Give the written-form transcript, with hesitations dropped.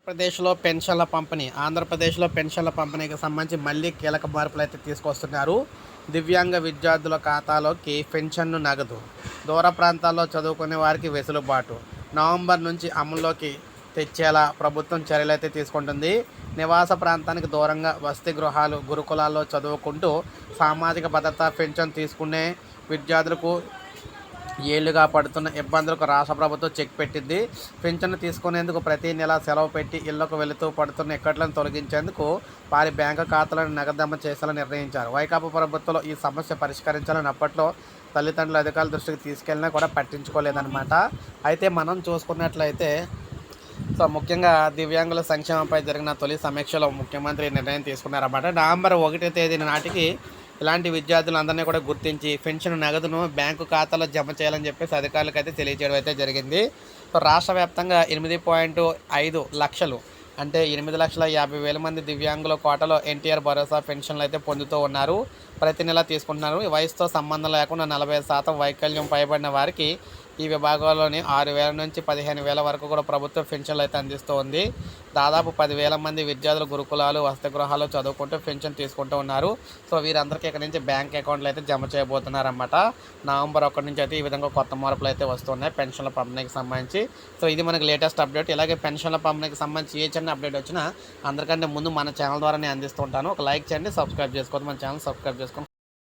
ప్రదేశ్‌లో పెన్షన్ల పంపిణీ. ఆంధ్రప్రదేశ్‌లో పెన్షన్ల పంపిణీకి సంబంధించి మళ్ళీ కీలక మార్పులైతే తీసుకొస్తున్నారు. దివ్యాంగ విద్యార్థుల ఖాతాలోకి పెన్షన్‌ను నగదు. దూర ప్రాంతాల్లో చదువుకునే వారికి వెసులుబాటు. నవంబర్ నుంచి అమల్లోకి తెచ్చేలా ప్రభుత్వం చర్యలైతే తీసుకుంటుంది. నివాస ప్రాంతానికి దూరంగా వసతి గృహాలు, గురుకులాల్లో చదువుకుంటూ సామాజిక భద్రత పెన్షన్ తీసుకునే విద్యార్థులకు ఏళ్లుగా పడుతున్న ఇబ్బందులకు రాష్ట్ర ప్రభుత్వం చెక్ పెట్టింది. పింఛను తీసుకునేందుకు ప్రతి నెల సెలవు పెట్టి ఇళ్లకు వెళుతూ పడుతున్న ఇక్కట్లను తొలగించేందుకు వారి బ్యాంకు ఖాతాలను నగదమ్మ చేసేలా నిర్ణయించారు. వైకాపా ప్రభుత్వంలో ఈ సమస్య పరిష్కరించాలని అప్పట్లో తల్లిదండ్రుల అధికారుల దృష్టికి తీసుకెళ్ళినా కూడా పట్టించుకోలేదన్నమాట. అయితే మనం చూసుకున్నట్లయితే ముఖ్యంగా దివ్యాంగుల సంక్షేమంపై జరిగిన తొలి సమీక్షలో ముఖ్యమంత్రి నిర్ణయం తీసుకున్నారన్నమాట. నవంబర్ 1వ తేదీ నాటికి ఇలాంటి విద్యార్థులందరినీ కూడా గుర్తించి పెన్షన్ నగదును బ్యాంకు ఖాతాలో జమ చేయాలని చెప్పేసి అధికారులకు అయితే తెలియజేయడం అయితే జరిగింది. రాష్ట్ర వ్యాప్తంగా 8.5 లక్షలు అంటే 8,50,000 మంది దివ్యాంగుల కోటలో ఎన్టీఆర్ భరోసా పెన్షన్లు అయితే పొందుతూ ఉన్నారు. ప్రతి నెల తీసుకుంటున్నారు. వయసుతో సంబంధం లేకుండా 40% వైకల్యం పైబడిన వారికి ఈ విభాగంలోని 6,000 నుంచి 15,000 వరకు కూడా ప్రభుత్వం పెన్షన్లు అయితే అందిస్తూ ఉంది. దాదాపు 10,000 మంది విద్యార్థులు గురుకులాలు, వసతి గృహాల్లో చదువుకుంటూ పెన్షన్ తీసుకుంటూ ఉన్నారు. సో వీరందరికీ ఇక్కడ నుంచి బ్యాంక్ అకౌంట్లు అయితే జమ చేయబోతున్నారన్నమాట. నవంబర్ 1 నుంచి అయితే ఈ విధంగా కొత్త మార్పులు అయితే వస్తున్నాయి పెన్షన్ల పంపిణీకి సంబంధించి. సో ఇది మనకి లేటెస్ట్ అప్డేట్. ఇలాగే పెన్షన్ల పంపిణీకి సంబంధించి ఏ చిన్న అప్డేట్ వచ్చినా అందరికంటే ముందు మన ఛానల్ ద్వారానే అందిస్తుంటాను. ఒక లైక్ చేయండి, సబ్స్క్రైబ్ చేసుకోవద్దు. మన ఛానల్ సబ్స్క్రైబ్ చేసుకొని